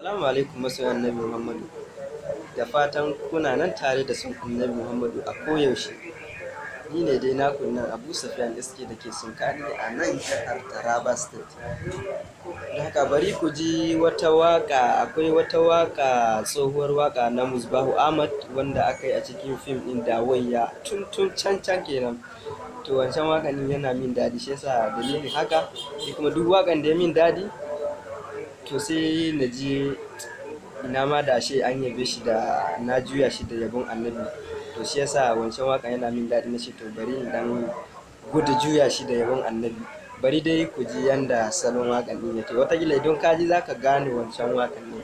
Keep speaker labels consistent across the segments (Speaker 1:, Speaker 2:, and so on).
Speaker 1: Assalamu alaikum masoyan Annabi Muhammadu. Da fatan kuna nan tare da sun Annabi Muhammadu a koyaushe. Ni ne dai naku nan Abu Sufyan SK da ke Sunkani a nan jihar Taraba State. Da haka bari ku ji wata waka, akwai wata waka tsohuwar waka na Musbahu Ahmad wanda aka yi a cikin fim ɗin Dawayya tun can kenan. To wancan wakan yana min daɗi, shi yasa dalilin haka kuma duk wakan da ya min daɗi to sai na ji ina ma da shi an yabe shi da na juya shi da yabon annabi. To shi yasa wancan wakan yana min daɗi, na ce to bari in dan gudu juya shi da yabon annabi. Bari dai ku ji yanda salon wakan din yake, wataƙila idan ka ji za ka gane wancan wakan ne.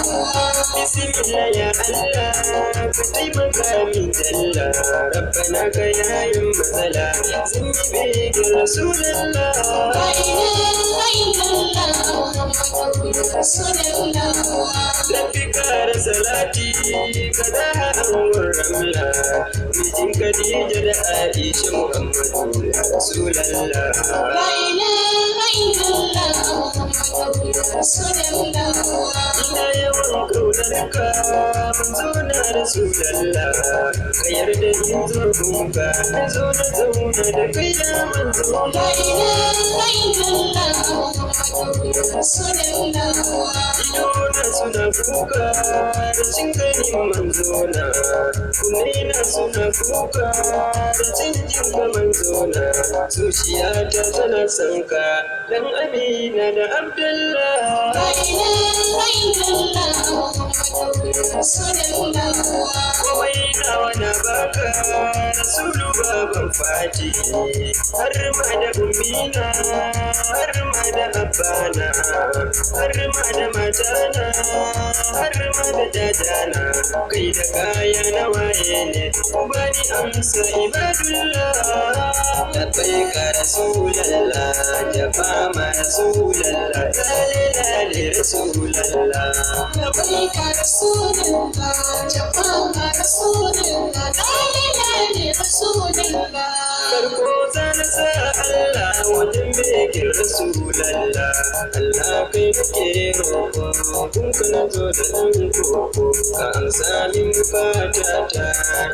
Speaker 2: Bismillah ya Allah, ka taimaka min jalla, rabbana ka yayin matsala, sun yi bege Rasulallah. Rabbi kara salati, ka daha anwar ramla, mijin Khadija da Aisha Muhammadu ya Rasulallah. Ina yawan kaunarka, manzo na Rasulallah, ka yarda in zo gunka, na zo na zauna da kai ya manzo. Idona suna kuka, rashin ganin manzo na, kunnena suna kuka, rashin jin ga manzo na, zuciyata tana son ka, dan Amina da Abdullah. Komai nawa na baka, Rasulu baban Fati, har ma da ummina, har ma da abbana, har ma da matana, har ma da dadana, kai da kaya na waye ne, bani amsa ibadullah. Labbaika Rasulallah, jaba ma Rasulallah, lale lale Rasulallah.
Speaker 3: Labbaika Rasulallah, jaba ma Rasulallah, lale lale Rasulallah.
Speaker 2: Farko zan sa Allah wajen bekin Rasulallah, Allah kai nake roƙo, kun kana zo da ɗan koko, ka amsa min fatata,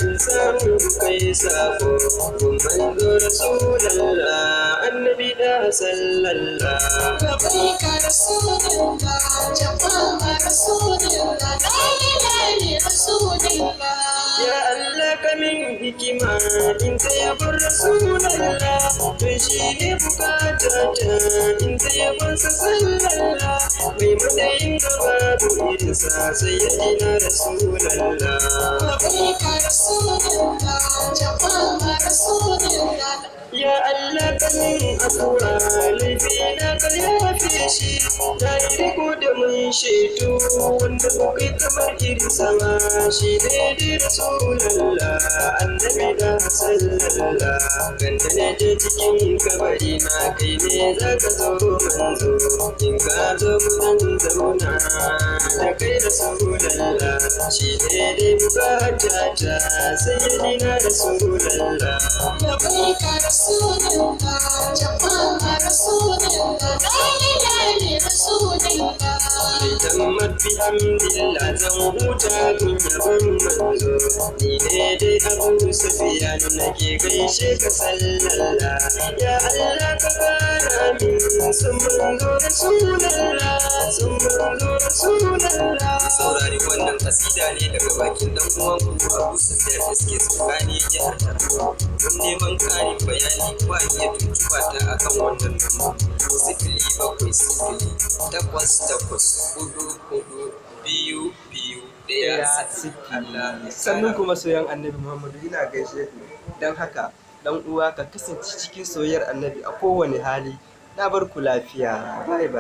Speaker 2: in samu kai sako, kun manzo Rasulallah, annabi da sallallah.
Speaker 3: Labbaika Rasulallah, jaba ma Rasulallah, lale lale Rasulallah.
Speaker 2: Ya Allah ka min hikima in ta yabar Rasulallah, don shi ne bukatata in ta yabar sa sallallah, mai matsayin gaba da irinsa sai ya dina Rasulallah.
Speaker 3: Labbaika Rasulallah, jaba ma Rasulallah.
Speaker 2: Ya Allah ka min afuwa, laifina ka yafe shi, na yi riko da mun shaidu wanda ba kai kamar irin sama, shi ne dai Rasulallah, annabi da sallallah. Ganda ne je cikin kabari na, kai ne za ka zo manzo, in ka zo gudan zauna da kai Rasulallah, shi ne dai bukatata sai ya dina Rasulallah.
Speaker 3: Labbaika Rasulallah, jaba ma Rasulallah, lale lale Rasulallah.
Speaker 2: Tammat bihamdillah zan huta gun yabon manzo, ni ne dai Abu Sufyan nake gaishe ka sallallah. Ya Allah ka kara min sun manzo Rasulallah, sun manzo Rasulallah. Saurari wannan kasida ne daga bakin dan uwan ku Abu Sufyan SK Sunkani jihar Taraba. Don neman ƙarin bayani ba iya tuntuɓa ta akan wannan lamba, 070844221.
Speaker 1: Sannan kuma soyan Annabi Muhammadu, ina gaishe ku. Don haka dan uwa ka kasance cikin soyayyar Annabi a kowane hali. Na bar ku lafiya. Bye bye.